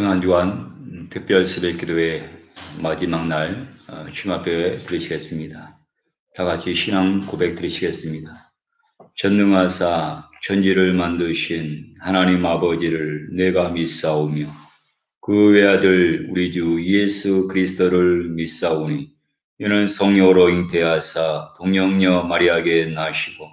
고난주간 특별 새벽기도회 마지막 날 주마뼈에 드리시겠습니다. 다 같이 신앙 고백 드리시겠습니다. 전능하사 천지를 만드신 하나님 아버지를 내가 믿사오며 그 외아들 우리 주 예수 그리스도를 믿사오니 이는 성령으로 잉태하사 동정녀 마리아에게 나시고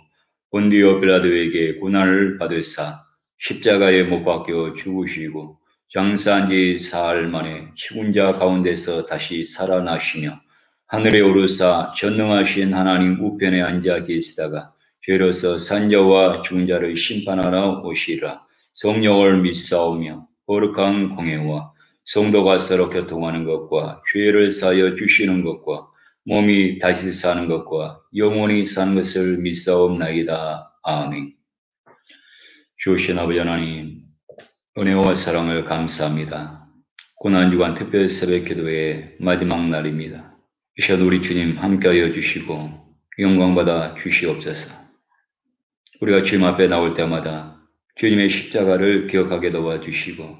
본디오 빌라도에게 고난을 받으사 십자가에 못 박혀 죽으시고 장사한 지 사흘 만에 죽은 자 가운데서 다시 살아나시며 하늘에 오르사 전능하신 하나님 우편에 앉아 계시다가 죄로서 산자와 죽은 자를 심판하러 오시리라. 성령을 믿사오며 거룩한 공예와 성도가 서로 교통하는 것과 죄를 사하여 주시는 것과 몸이 다시 사는 것과 영원히 사는 것을 믿사옵나이다. 아멘. 주신 아버지 하나님, 은혜와 사랑을 감사합니다. 고난주간 특별 새벽기도의 마지막 날입니다. 이 시간 우리 주님 함께하여 주시고 영광받아 주시옵소서. 우리가 주님 앞에 나올 때마다 주님의 십자가를 기억하게 도와주시고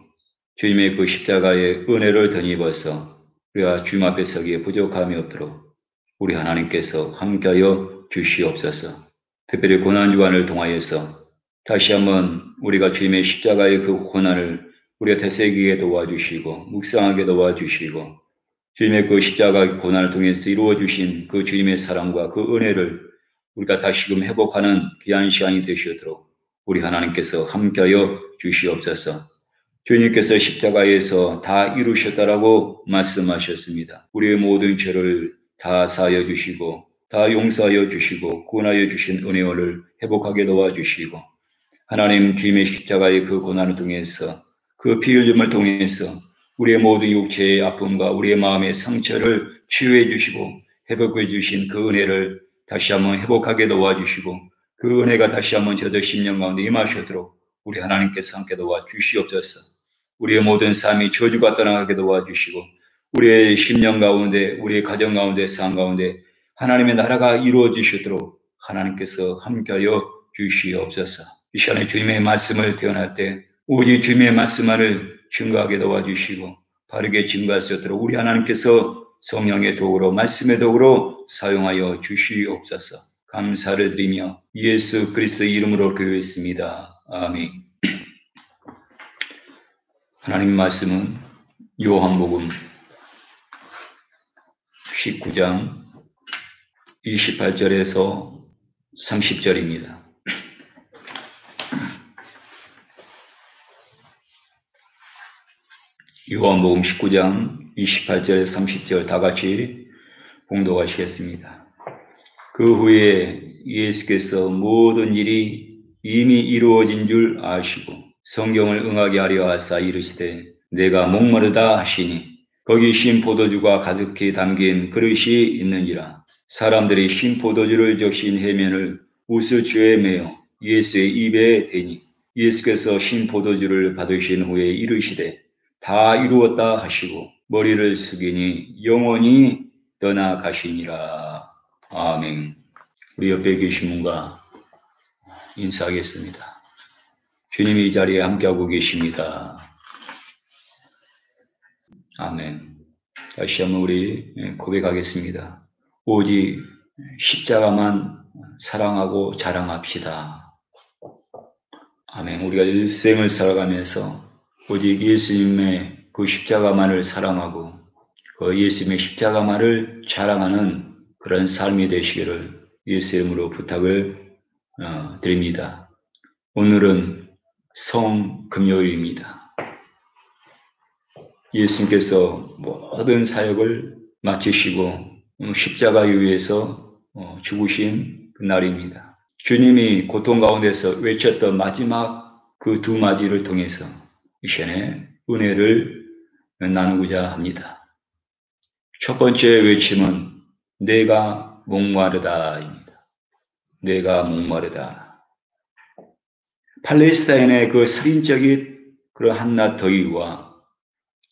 주님의 그 십자가의 은혜를 덧입어서 우리가 주님 앞에 서기에 부족함이 없도록 우리 하나님께서 함께하여 주시옵소서. 특별히 고난주간을 통하여서 다시 한번 우리가 주님의 십자가의 그 고난을 우리가 되새기게 도와주시고 묵상하게 도와주시고 주님의 그 십자가의 고난을 통해서 이루어주신 그 주님의 사랑과 그 은혜를 우리가 다시금 회복하는 귀한 시간이 되시도록 우리 하나님께서 함께하여 주시옵소서. 주님께서 십자가에서 다 이루셨다라고 말씀하셨습니다. 우리의 모든 죄를 다 사하여 주시고 다 용서하여 주시고 구원하여 주신 은혜를 회복하게 도와주시고 하나님 주님의 십자가의 그 고난을 통해서 그 피 흘림을 통해서 우리의 모든 육체의 아픔과 우리의 마음의 상처를 치유해 주시고 회복해 주신 그 은혜를 다시 한번 회복하게 도와주시고 그 은혜가 다시 한번 저들 심령 가운데 임하시도록 우리 하나님께서 함께 도와주시옵소서. 우리의 모든 삶이 저주가 떠나가게 도와주시고 우리의 심령 가운데 우리의 가정 가운데 삶 가운데 하나님의 나라가 이루어지시도록 하나님께서 함께하여 주시옵소서. 이 시간에 주님의 말씀을 태어날 때 오직 주님의 말씀만을 증거하게 도와주시고 바르게 증거할 수 있도록 우리 하나님께서 성령의 도구로 말씀의 도구로 사용하여 주시옵소서. 감사를 드리며 예수 그리스도 이름으로 기도했습니다. 아멘. 하나님 말씀은 요한복음 19장 28절에서 30절입니다. 요한복음 19장 28절에서 30절 다 같이 봉독하시겠습니다. 그 후에 예수께서 모든 일이 이미 이루어진 줄 아시고 성경을 응하게 하려 하사 이르시되 내가 목마르다 하시니 거기 신 포도주가 가득히 담긴 그릇이 있느니라. 사람들이 신 포도주를 적신 해면을 우슬주에 매어 예수의 입에 대니 예수께서 신 포도주를 받으신 후에 이르시되 다 이루었다 하시고 머리를 숙이니 영원히 떠나가시니라. 아멘. 우리 옆에 계신 분과 인사하겠습니다. 주님이 이 자리에 함께하고 계십니다. 아멘. 다시 한번 우리 고백하겠습니다. 오직 십자가만 사랑하고 자랑합시다. 아멘. 우리가 일생을 살아가면서 오직 예수님의 그 십자가만을 사랑하고 그 예수님의 십자가만을 자랑하는 그런 삶이 되시기를 예수 이름으로 부탁을 드립니다. 오늘은 성금요일입니다. 예수님께서 모든 사역을 마치시고 십자가 위에서 죽으신 그 날입니다. 주님이 고통 가운데서 외쳤던 마지막 그 두 마디를 통해서 이 시간에 은혜를 나누고자 합니다. 첫 번째 외침은 내가 목마르다입니다. 내가 목마르다. 팔레스타인의 그 살인적인 그런 한낮 더위와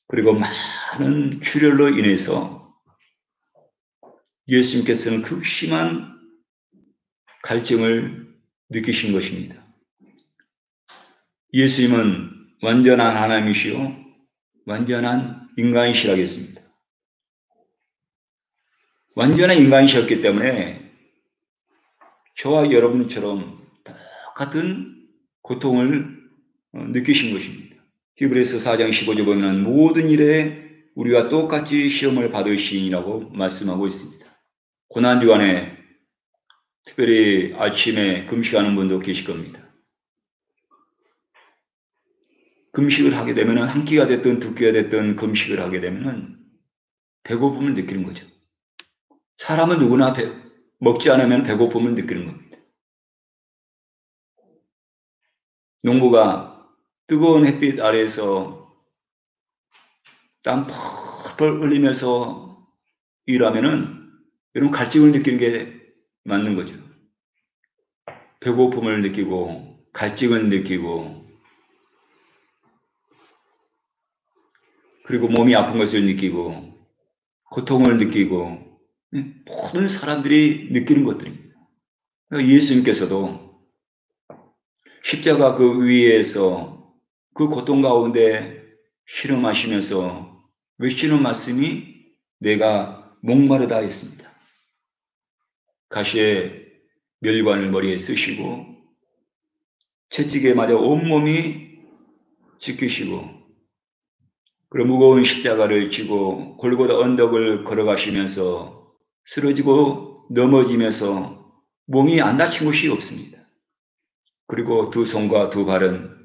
그리고 많은 출혈로 인해서 예수님께서는 극심한 갈증을 느끼신 것입니다. 예수님은 완전한 하나님이시요 완전한 인간이시라겠습니다. 완전한 인간이셨기 때문에 저와 여러분처럼 똑같은 고통을 느끼신 것입니다. 히브리서 4장 15절 보면 모든 일에 우리와 똑같이 시험을 받으시니라고 말씀하고 있습니다. 고난주간에 특별히 아침에 금식하는 분도 계실 겁니다. 금식을 하게 되면 한 끼가 됐든 두 끼가 됐든 금식을 하게 되면 배고픔을 느끼는 거죠. 사람은 누구나 먹지 않으면 배고픔을 느끼는 겁니다. 농부가 뜨거운 햇빛 아래에서 땀 펄펄 흘리면서 일하면은 여러분 갈증을 느끼는 게 맞는 거죠. 배고픔을 느끼고 갈증을 느끼고 그리고 몸이 아픈 것을 느끼고 고통을 느끼고 모든 사람들이 느끼는 것들입니다. 예수님께서도 십자가 그 위에서 그 고통 가운데 신음하시면서 외치는 말씀이 내가 목마르다 했습니다. 가시에 멸관을 머리에 쓰시고 채찍에 맞아 온몸이 찢기시고 그리고 무거운 십자가를 지고 골고다 언덕을 걸어가시면서 쓰러지고 넘어지면서 몸이 안 다친 곳이 없습니다. 그리고 두 손과 두 발은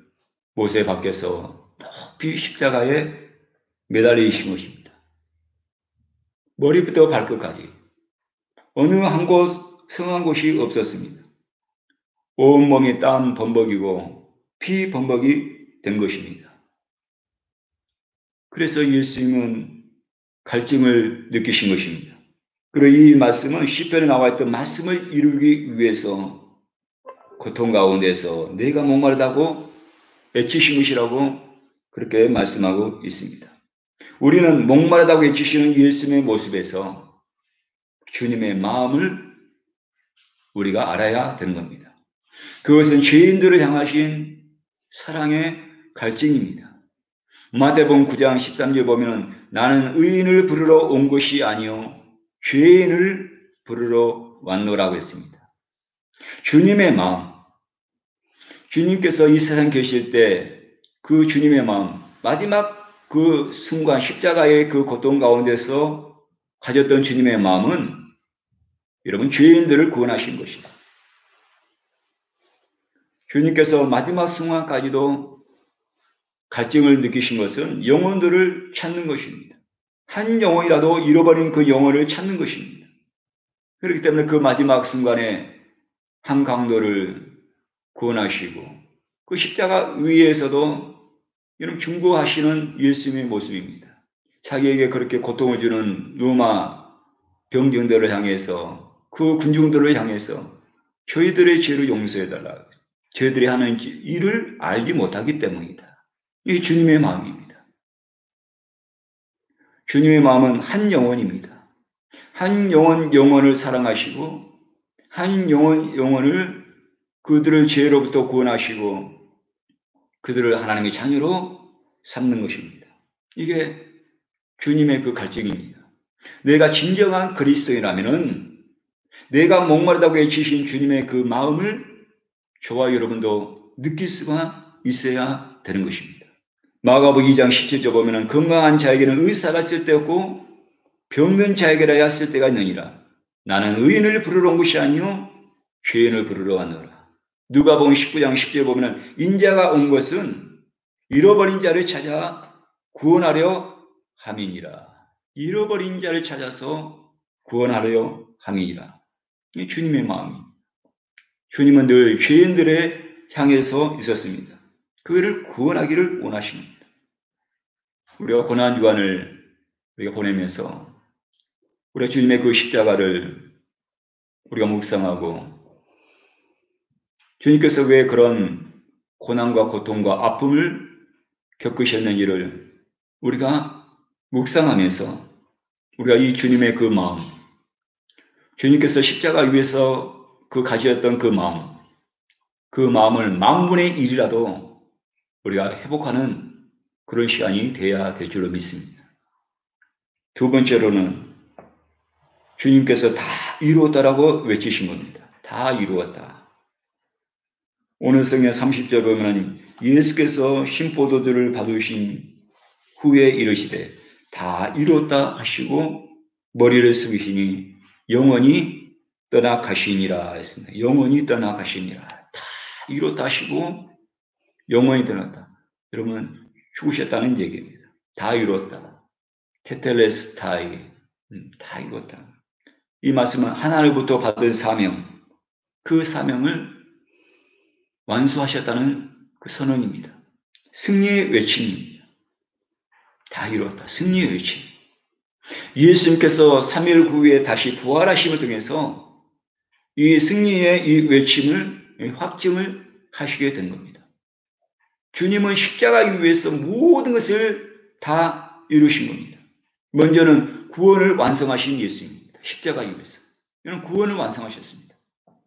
못에 밖에서 높이 십자가에 매달리신 것입니다. 머리부터 발끝까지 어느 한 곳 성한 곳이 없었습니다. 온몸이 땀 범벅이고 피 범벅이 된 것입니다. 그래서 예수님은 갈증을 느끼신 것입니다. 그리고 이 말씀은 시편에 나와 있던 말씀을 이루기 위해서 고통 가운데서 내가 목마르다고 외치신 것이라고 그렇게 말씀하고 있습니다. 우리는 목마르다고 외치시는 예수님의 모습에서 주님의 마음을 우리가 알아야 되는 겁니다. 그것은 죄인들을 향하신 사랑의 갈증입니다. 마태복음 9장 13절 보면 나는 의인을 부르러 온 것이 아니요 죄인을 부르러 왔노라고 했습니다. 주님의 마음, 주님께서 이 세상 계실 때 그 주님의 마음, 마지막 그 순간 십자가의 그 고통 가운데서 가졌던 주님의 마음은 여러분 죄인들을 구원하신 것이죠. 주님께서 마지막 순간까지도 갈증을 느끼신 것은 영혼들을 찾는 것입니다. 한 영혼이라도 잃어버린 그 영혼을 찾는 것입니다. 그렇기 때문에 그 마지막 순간에 한 강도를 구원하시고 그 십자가 위에서도 여러분 중보하시는 예수님의 모습입니다. 자기에게 그렇게 고통을 주는 로마 병정들을 향해서 그 군중들을 향해서 저희들의 죄를 용서해달라. 저희들이 하는 일을 알지 못하기 때문이다. 이게 주님의 마음입니다. 주님의 마음은 한 영혼입니다. 한 영혼을 사랑하시고 한 영혼을 그들을 죄로부터 구원하시고 그들을 하나님의 자녀로 삼는 것입니다. 이게 주님의 그 갈증입니다. 내가 진정한 그리스도인이라면은 내가 목마르다고 외치신 주님의 그 마음을 저와 여러분도 느낄 수가 있어야 되는 것입니다. 마가복음 2장 17절 보면은 건강한 자에게는 의사가 쓸데없고 병든 자에게라야 쓸데가 있느니라. 나는 의인을 부르러 온 것이 아니요 죄인을 부르러 왔노라. 누가복음 19장 10절 보면은 인자가 온 것은 잃어버린 자를 찾아 구원하려 함이니라. 잃어버린 자를 찾아서 구원하려 함이니라. 이 주님의 마음입니다. 주님은 늘 죄인들에 향해서 있었습니다. 그를 구원하기를 원하십니다. 우리가 고난주간을 우리가 보내면서 우리가 주님의 그 십자가를 우리가 묵상하고 주님께서 왜 그런 고난과 고통과 아픔을 겪으셨는지를 우리가 묵상하면서 우리가 이 주님의 그 마음, 주님께서 십자가 위에서 그 가지셨던 그 마음을 만분의 1이라도 우리가 회복하는 그런 시간이 돼야 될 줄로 믿습니다. 두 번째로는 주님께서 다 이루었다라고 외치신 겁니다. 다 이루었다. 오늘 성경 30절 보면 예수께서 심포도주를 받으신 후에 이르시되 다 이루었다 하시고 머리를 숙이시니 영원히 떠나가시니라 했습니다. 영원히 떠나가시니라. 다 이루었다 하시고 영원히 떠났다. 여러분 죽으셨다는 얘기입니다. 다 이루었다. 테텔레스타이. 다 이루었다. 이 말씀은 하나님부터 받은 사명, 그 사명을 완수하셨다는 그 선언입니다. 승리의 외침입니다. 다 이루었다. 승리의 외침. 예수님께서 3일 후에 다시 부활하심을 통해서 이 승리의 이 외침을 확증을 하시게 된 겁니다. 주님은 십자가 위에서 모든 것을 다 이루신 겁니다. 먼저는 구원을 완성하신 예수입니다. 십자가 위에서. 이런 구원을 완성하셨습니다.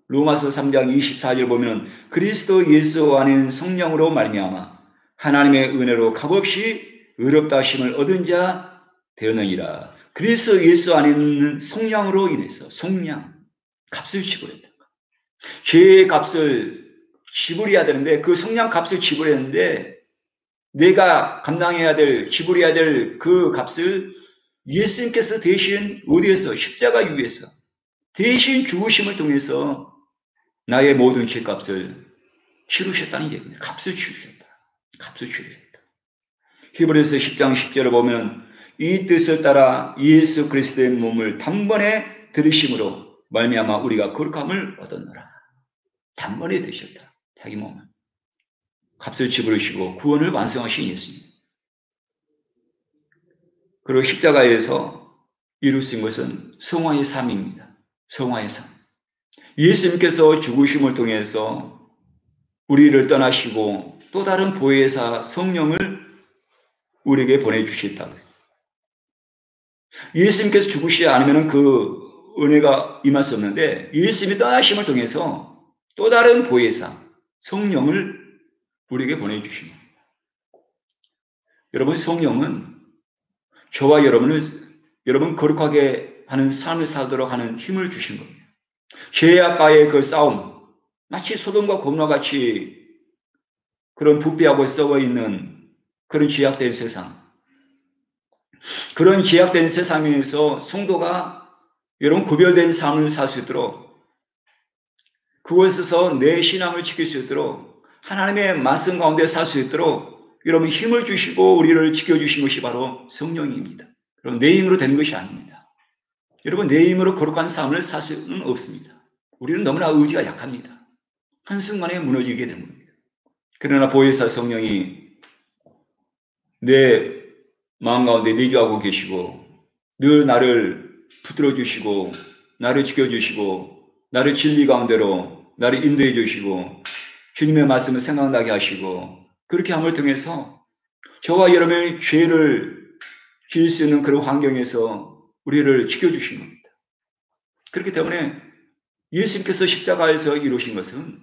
로마서 3장 24절 보면 그리스도 예수 안에 성령으로 말미암아 하나님의 은혜로 값없이 의롭다 하심을 얻은 자 되느니라. 그리스도 예수 안에 있는 성령으로 인해서 성령, 값을 지불했다. 죄의 값을 지불해야 되는데 그 성령 값을 지불했는데 내가 감당해야 될, 지불해야 될 그 값을 예수님께서 대신 어디에서? 십자가 위에서 대신 죽으심을 통해서 나의 모든 죄값을 치르셨다는 얘기입니다. 값을 치르셨다. 값을 치르셨다. 히브리서 10장 10절을 보면 이 뜻을 따라 예수 그리스도의 몸을 단번에 들으심으로 말미암아 우리가 거룩함을 얻었노라. 단번에 드셨다. 자기 몸을. 값을 지불하시고 구원을 완성하신 예수님. 그리고 십자가에서 이루신 것은 성화의 삶입니다. 성화의 삶. 예수님께서 죽으심을 통해서 우리를 떠나시고 또 다른 보혜사 성령을 우리에게 보내주셨다. 예수님께서 죽으시지 않으면 그 은혜가 임할 수 없는데 예수님이 떠나심을 통해서 또 다른 보혜사 성령을 우리에게 보내주신 겁니다. 여러분 성령은 저와 여러분을 여러분 거룩하게 하는 삶을 살도록 하는 힘을 주신 겁니다. 죄악과의 그 싸움, 마치 소돔과 고모라 같이 그런 부패하고 썩어 있는 그런 죄악된 세상, 그런 죄악된 세상에서 성도가 여러분 구별된 삶을 살 수 있도록 그곳에서 내 신앙을 지킬 수 있도록 하나님의 말씀 가운데 살 수 있도록 여러분 힘을 주시고 우리를 지켜주신 것이 바로 성령입니다. 여러분 내 힘으로 되는 것이 아닙니다. 여러분 내 힘으로 거룩한 삶을 살 수는 없습니다. 우리는 너무나 의지가 약합니다. 한순간에 무너지게 되는 겁니다. 그러나 보혜사 성령이 내 마음 가운데 내주하고 계시고 늘 나를 붙들어 주시고 나를 지켜주시고 나를 진리 가운데로 나를 인도해 주시고 주님의 말씀을 생각나게 하시고 그렇게 함을 통해서 저와 여러분의 죄를 지을 수 있는 그런 환경에서 우리를 지켜주신 겁니다. 그렇기 때문에 예수님께서 십자가에서 이루신 것은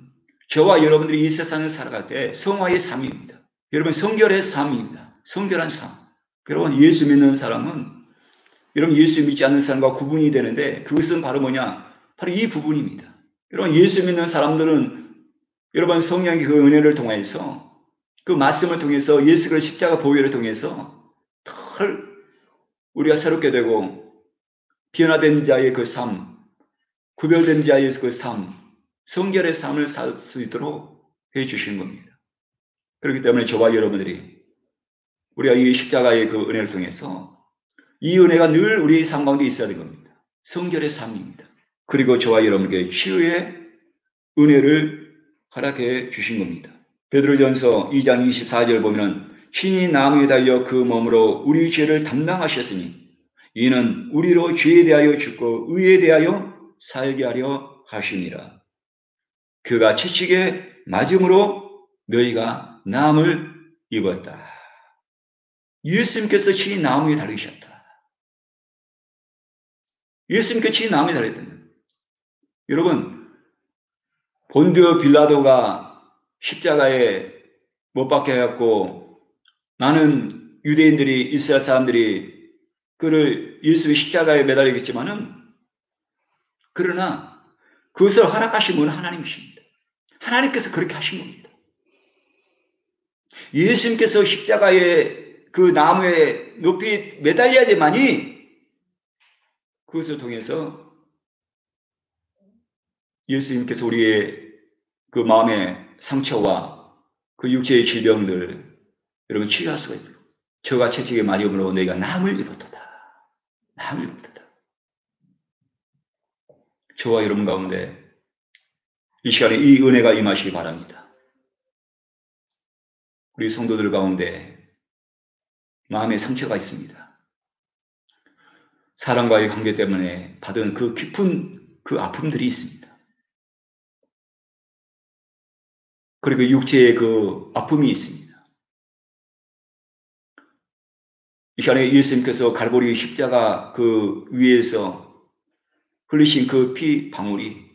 저와 여러분들이 이 세상을 살아갈 때 성화의 삶입니다. 여러분 성결의 삶입니다. 성결한 삶. 여러분 예수 믿는 사람은 여러분 예수 믿지 않는 사람과 구분이 되는데 그것은 바로 뭐냐? 바로 이 부분입니다. 여러분 예수 믿는 사람들은 여러분 성령의 그 은혜를 통해서 그 말씀을 통해서 예수 그리스도의 십자가 보혈을 통해서 덜 우리가 새롭게 되고 변화된 자의 그 삶, 구별된 자의 그 삶, 성결의 삶을 살 수 있도록 해주신 겁니다. 그렇기 때문에 저와 여러분들이 우리가 이 십자가의 그 은혜를 통해서 이 은혜가 늘 우리 삶 가운데 있어야 되는 겁니다. 성결의 삶입니다. 그리고 저와 여러분에게 치유의 은혜를 허락해 주신 겁니다. 베드로전서 2장 24절 보면 신이 나무에 달려 그 몸으로 우리 죄를 담당하셨으니 이는 우리로 죄에 대하여 죽고 의에 대하여 살게 하려 하시니라. 그가 채찍에 맞음으로 너희가 나음을 입었다. 예수님께서 친히 나무에 달리셨다. 예수님께서 친히 나무에 달렸다. 여러분 본디오 빌라도가 십자가에 못 박혀 갖고 많은 유대인들이, 이스라엘 사람들이 그를 예수의 십자가에 매달리겠지만은, 그러나 그것을 허락하신 분은 하나님이십니다. 하나님께서 그렇게 하신 겁니다. 예수님께서 십자가에 그 나무에 높이 매달려야 되만이 그것을 통해서 예수님께서 우리의 그 마음의 상처와 그 육체의 질병들 여러분 치유할 수가 있어요. 저가 채찍의 마리움으로 너희가 남을 입었도다. 남을 입었도다. 저와 여러분 가운데 이 시간에 이 은혜가 임하시기 바랍니다. 우리 성도들 가운데 마음의 상처가 있습니다. 사람과의 관계 때문에 받은 그 깊은 그 아픔들이 있습니다. 그리고 육체의 그 아픔이 있습니다. 이 시간에 예수님께서 갈보리 십자가 그 위에서 흘리신 그 피 방울이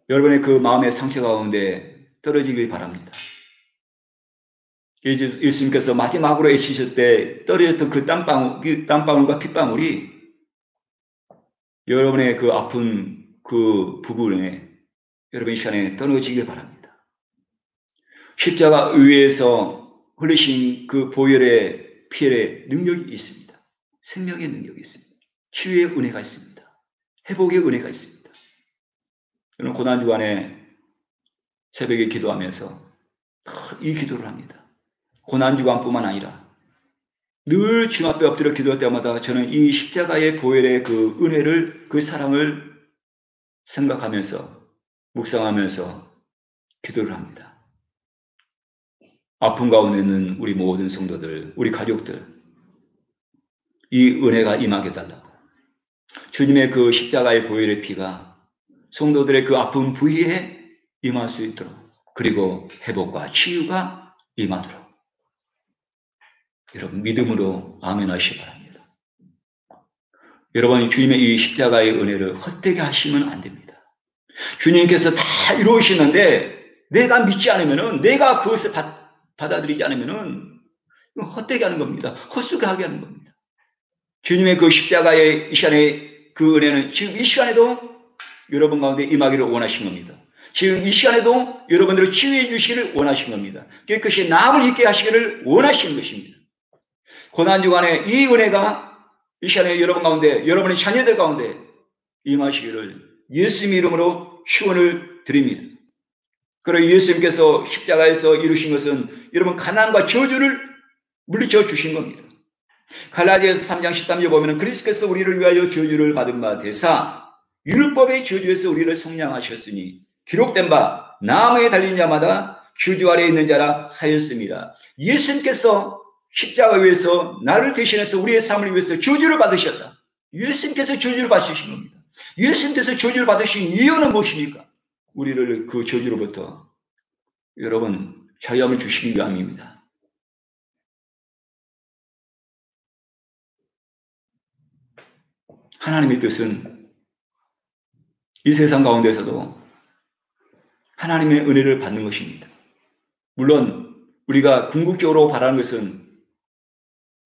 여러분의 그 마음의 상처 가운데 떨어지길 바랍니다. 예수님께서 마지막으로 애치실 때 떨어졌던 그 땀방울과 핏방울이 여러분의 그 아픈 그 부분에 여러분 이 시간에 떨어지길 바랍니다. 십자가 위에서 흘리신 그 보혈의 피의 능력이 있습니다. 생명의 능력이 있습니다. 치유의 은혜가 있습니다. 회복의 은혜가 있습니다. 저는 고난주간에 새벽에 기도하면서 이 기도를 합니다. 고난주간뿐만 아니라 늘 주님 앞에 엎드려 기도할 때마다 저는 이 십자가의 보혈의 그 은혜를, 그 사랑을 생각하면서 묵상하면서 기도를 합니다. 아픔 가운데 있는 우리 모든 성도들, 우리 가족들, 이 은혜가 임하게 달라고. 주님의 그 십자가의 보혈의 피가 성도들의 그 아픈 부위에 임할 수 있도록, 그리고 회복과 치유가 임하도록 여러분 믿음으로 아멘 하시기 바랍니다. 여러분 주님의 이 십자가의 은혜를 헛되게 하시면 안 됩니다. 주님께서 다 이루시는데 내가 믿지 않으면은, 내가 그것을 받아들이지 않으면은 헛되게 하는 겁니다. 헛수고하게 하는 겁니다. 주님의 그 십자가의 이 시간에 그 은혜는 지금 이 시간에도 여러분 가운데 임하기를 원하신 겁니다. 지금 이 시간에도 여러분들을 치유해 주시기를 원하신 겁니다. 깨끗이 남을 있게 하시기를 원하시는 것입니다. 고난주간에 이 은혜가 이 시간에 여러분 가운데, 여러분의 자녀들 가운데 임하시기를 예수님의 이름으로 축원을 드립니다. 그리고 예수님께서 십자가에서 이루신 것은 여러분 가난과 저주를 물리쳐 주신 겁니다. 갈라디아서 3장 13절에 보면 그리스도께서 우리를 위하여 저주를 받은 바 되사 율법의 저주에서 우리를 속량하셨으니 기록된 바 나무에 달린 자마다 저주 아래에 있는 자라 하였습니다. 예수님께서 십자가 위에서 나를 대신해서 우리의 삶을 위해서 저주를 받으셨다. 예수님께서 저주를 받으신 겁니다. 예수님께서 저주를 받으신 이유는 무엇입니까? 우리를 그 저주로부터 여러분 자유함을 주시기 위함입니다. 하나님의 뜻은 이 세상 가운데서도 하나님의 은혜를 받는 것입니다. 물론 우리가 궁극적으로 바라는 것은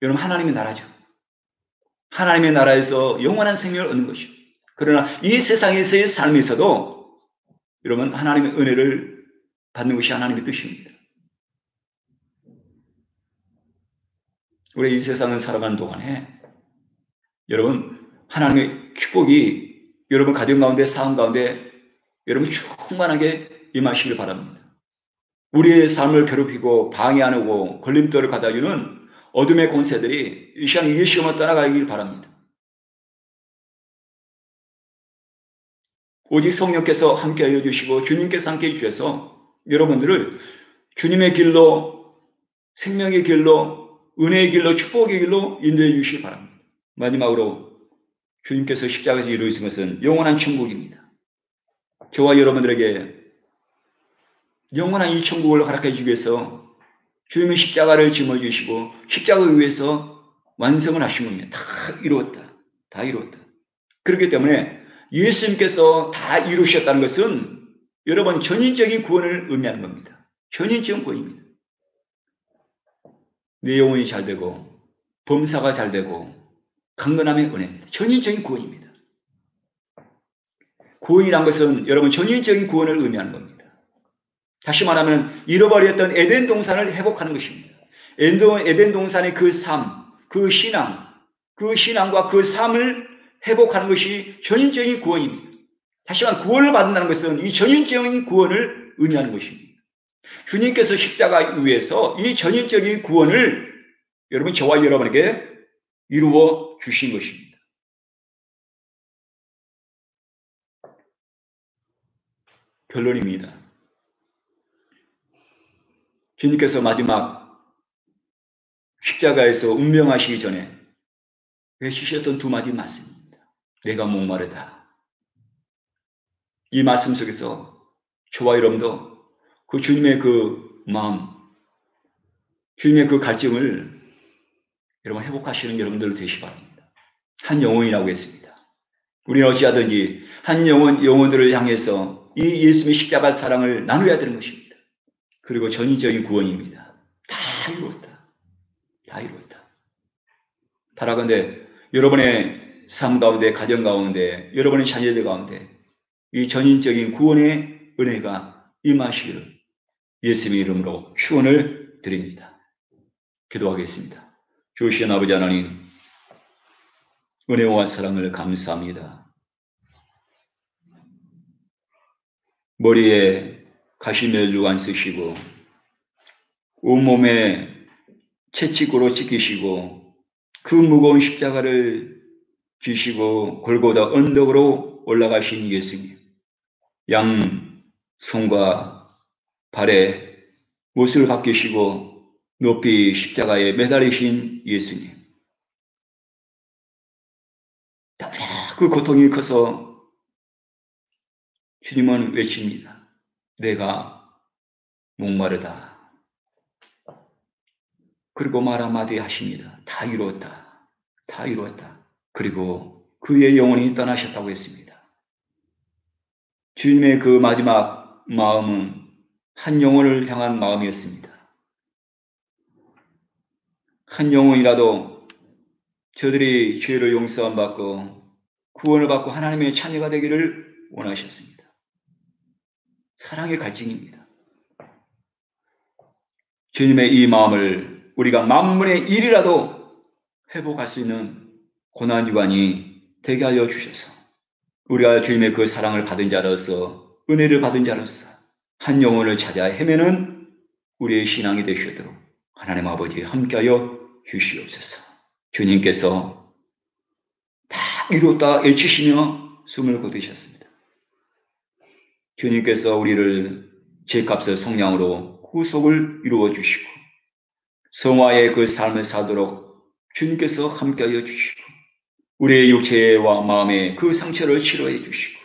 여러분 하나님의 나라죠. 하나님의 나라에서 영원한 생명을 얻는 것이죠. 그러나 이 세상에서의 삶에서도 여러분 하나님의 은혜를 받는 것이 하나님의 뜻입니다. 우리 이 세상을 살아가는 동안에 여러분 하나님의 축복이 여러분 가정 가운데, 삶 가운데 여러분 충만하게 임하시길 바랍니다. 우리의 삶을 괴롭히고 방해하고 걸림돌을 갖다주는 어둠의 권세들이 이 시간에 예수님을 떠나가길 바랍니다. 오직 성령께서 함께 하여 주시고 주님께서 함께 해 주셔서 여러분들을 주님의 길로, 생명의 길로, 은혜의 길로, 축복의 길로 인도해 주시기 바랍니다. 마지막으로 주님께서 십자가에서 이루신 것은 영원한 천국입니다. 저와 여러분들에게 영원한 이 천국을 허락해 주기 위해서 주님의 십자가를 짊어지시고 십자가를 위해서 완성을 하신 겁니다. 다 이루었다. 다 이루었다. 그렇기 때문에 예수님께서 다 이루셨다는 것은 여러분 전인적인 구원을 의미하는 겁니다. 전인적인 구원입니다. 내 영혼이 잘 되고 범사가 잘 되고 강건함의 은혜입니다. 전인적인 구원입니다. 구원이란 것은 여러분 전인적인 구원을 의미하는 겁니다. 다시 말하면 잃어버렸던 에덴 동산을 회복하는 것입니다. 에덴 동산의 그 삶, 그 신앙과 그 삶을 회복하는 것이 전인적인 구원입니다. 다시 말하면 구원을 받는다는 것은 이 전인적인 구원을 의미하는 것입니다. 주님께서 십자가 위에서 이 전인적인 구원을 여러분 저와 여러분에게 이루어 주신 것입니다. 결론입니다. 주님께서 마지막 십자가에서 운명하시기 전에 해주셨던 두 마디 말씀입니다. 내가 목마르다. 이 말씀 속에서 저와 여러분도 그 주님의 그 마음, 주님의 그 갈증을 여러분 회복하시는 여러분들 되시기 바랍니다. 한 영혼이라고 했습니다. 우리는 어찌하든지 한 영혼들을 향해서 이 예수님의 십자가 사랑을 나누어야 되는 것입니다. 그리고 전인적인 구원입니다. 다 이루었다. 다 이루었다. 바라건대 여러분의 삶 가운데, 가정 가운데, 여러분의 자녀들 가운데 이 전인적인 구원의 은혜가 임하시기를 예수님의 이름으로 축원을 드립니다. 기도하겠습니다. 주시는 아버지 하나님, 은혜와 사랑을 감사합니다. 머리에 가시멜루안 쓰시고 온몸에 채찍으로 찢기시고 그 무거운 십자가를 지시고 골고다 언덕으로 올라가신 예수님, 양 손과 발에 못을 박히시고 높이 십자가에 매달리신 예수님, 그 고통이 커서 주님은 외칩니다. 내가 목마르다. 그리고 말 한마디 하십니다. 다 이루었다. 다 이루었다. 그리고 그의 영혼이 떠나셨다고 했습니다. 주님의 그 마지막 마음은 한 영혼을 향한 마음이었습니다. 한 영혼이라도 저들이 죄를 용서함 받고 구원을 받고 하나님의 자녀가 되기를 원하셨습니다. 사랑의 갈증입니다. 주님의 이 마음을 우리가 만분의 1이라도 회복할 수 있는 고난유관이 되게 하여 주셔서 우리가 주님의 그 사랑을 받은 자로서 은혜를 받은 자로서 한 영혼을 찾아 헤매는 우리의 신앙이 되시도록 하나님 아버지 함께하여 주시옵소서. 주님께서 다 이루었다 외치시며 숨을 거두셨습니다. 주님께서 우리를 죄값의 속량으로 구속을 이루어 주시고 성화의 그 삶을 사도록 주님께서 함께하여 주시고 우리의 육체와 마음의 그 상처를 치료해 주시고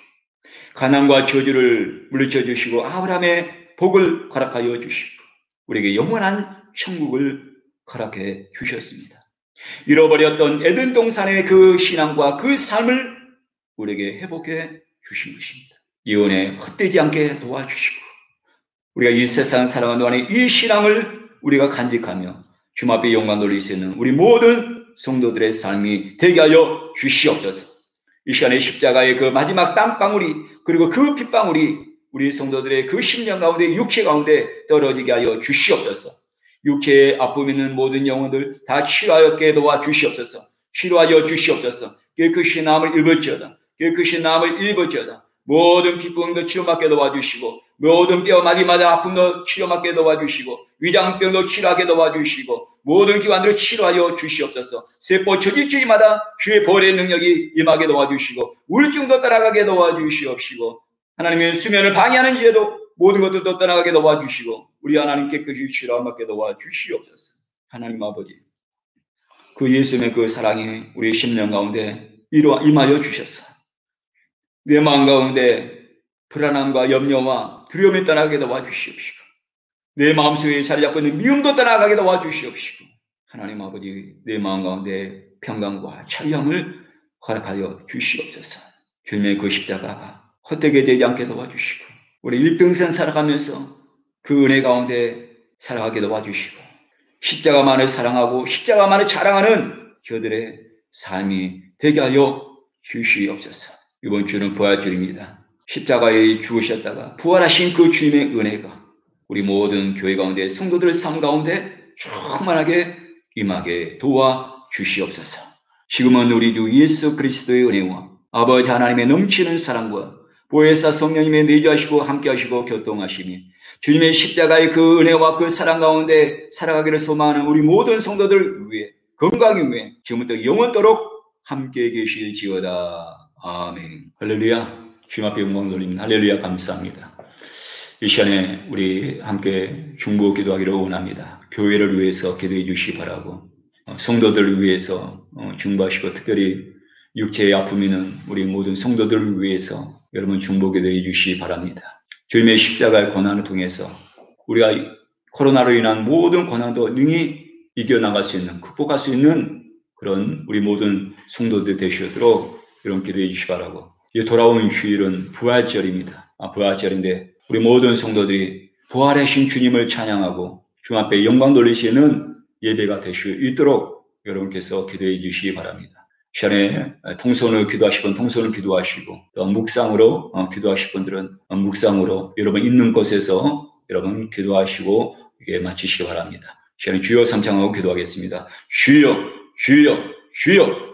가난과 저주를 물리쳐 주시고 아브라함의 복을 허락하여 주시고 우리에게 영원한 천국을 허락해 주셨습니다. 잃어버렸던 에덴 동산의 그 신앙과 그 삶을 우리에게 회복해 주신 것입니다. 이 은혜 헛되지 않게 도와주시고 우리가 이 세상 살아가는 동안에 이 신앙을 우리가 간직하며 주님 앞에 영광 돌릴 수 있는 우리 모든 성도들의 삶이 되게 하여 주시옵소서. 이 시간에 십자가의 그 마지막 땀방울이 그리고 그 핏방울이 우리 성도들의 그 심령 가운데 육체 가운데 떨어지게 하여 주시옵소서. 육체에 아픔 있는 모든 영혼들 다 치료하여 도와 주시옵소서. 치료하여 주시옵소서. 깨끗이 나음을 입을지어다. 깨끗이 나음을 입을지어다. 모든 피부병도 치료받게 도와주시고 모든 뼈 마디마다 아픔도 치료받게 도와주시고 위장병도 치료하게 도와주시고 모든 기관들을 치료하여 주시옵소서. 세포 저질주의마다 주의 보혈의 능력이 임하게 도와주시고 우울증도 떠나가게 도와주시옵시고 하나님의 수면을 방해하는 지에도 모든 것들도 떠나가게 도와주시고 우리 하나님 깨끗이 치료받게 도와주시옵소서. 하나님 아버지, 그 예수님의 그 사랑이 우리 심령 가운데 임하여 주셔서 내 마음 가운데 불안함과 염려와 두려움이 떠나게 도와주시옵시고 내 마음속에 자리 잡고 있는 미움도 떠나가게 도와주시옵시고 하나님 아버지 내 마음 가운데 평강과 찬양을 허락하여 주시옵소서. 주님의 그 십자가가 헛되게 되지 않게 도와주시고 우리 일평생 살아가면서 그 은혜 가운데 살아가게 도와주시고 십자가만을 사랑하고 십자가만을 자랑하는 저들의 삶이 되게 하여 주시옵소서. 이번 주는 부활주일입니다. 십자가에 죽으셨다가 부활하신 그 주님의 은혜가 우리 모든 교회 가운데 성도들 삶 가운데 충만하게 임하게 도와 주시옵소서. 지금은 우리 주 예수 그리스도의 은혜와 아버지 하나님의 넘치는 사랑과 보혜사 성령님의 내주하시고 함께하시고 교통하시니 주님의 십자가의 그 은혜와 그 사랑 가운데 살아가기를 소망하는 우리 모든 성도들 위해 건강을 위해 지금부터 영원토록 함께 계실지어다. 아멘. 할렐루야. 주님 앞에 영광 돌립니다. 할렐루야. 감사합니다. 이 시간에 우리 함께 중보 기도하기를 원합니다. 교회를 위해서 기도해 주시기 바라고 성도들을 위해서 중보하시고 특별히 육체의 아픔이 있는 우리 모든 성도들을 위해서 여러분 중보 기도해 주시기 바랍니다. 주님의 십자가의 고난을 통해서 우리가 코로나로 인한 모든 고난도 능히 이겨나갈 수 있는 극복할 수 있는 그런 우리 모든 성도들 되시도록 여러분 기도해 주시기 바라고 이 돌아온 휴일은 부활절입니다. 부활절인데 우리 모든 성도들이 부활하신 주님을 찬양하고 주님 앞에 영광 돌리시는 예배가 될 수 있도록 여러분께서 기도해 주시기 바랍니다. 시간에 통성으로 기도하시고 통성으로 기도하시고 또 묵상으로 기도하실 분들은 묵상으로 여러분 있는 곳에서 여러분 기도하시고 이게 마치시기 바랍니다. 시간에 주여 삼창하고 기도하겠습니다. 주여 주여 주여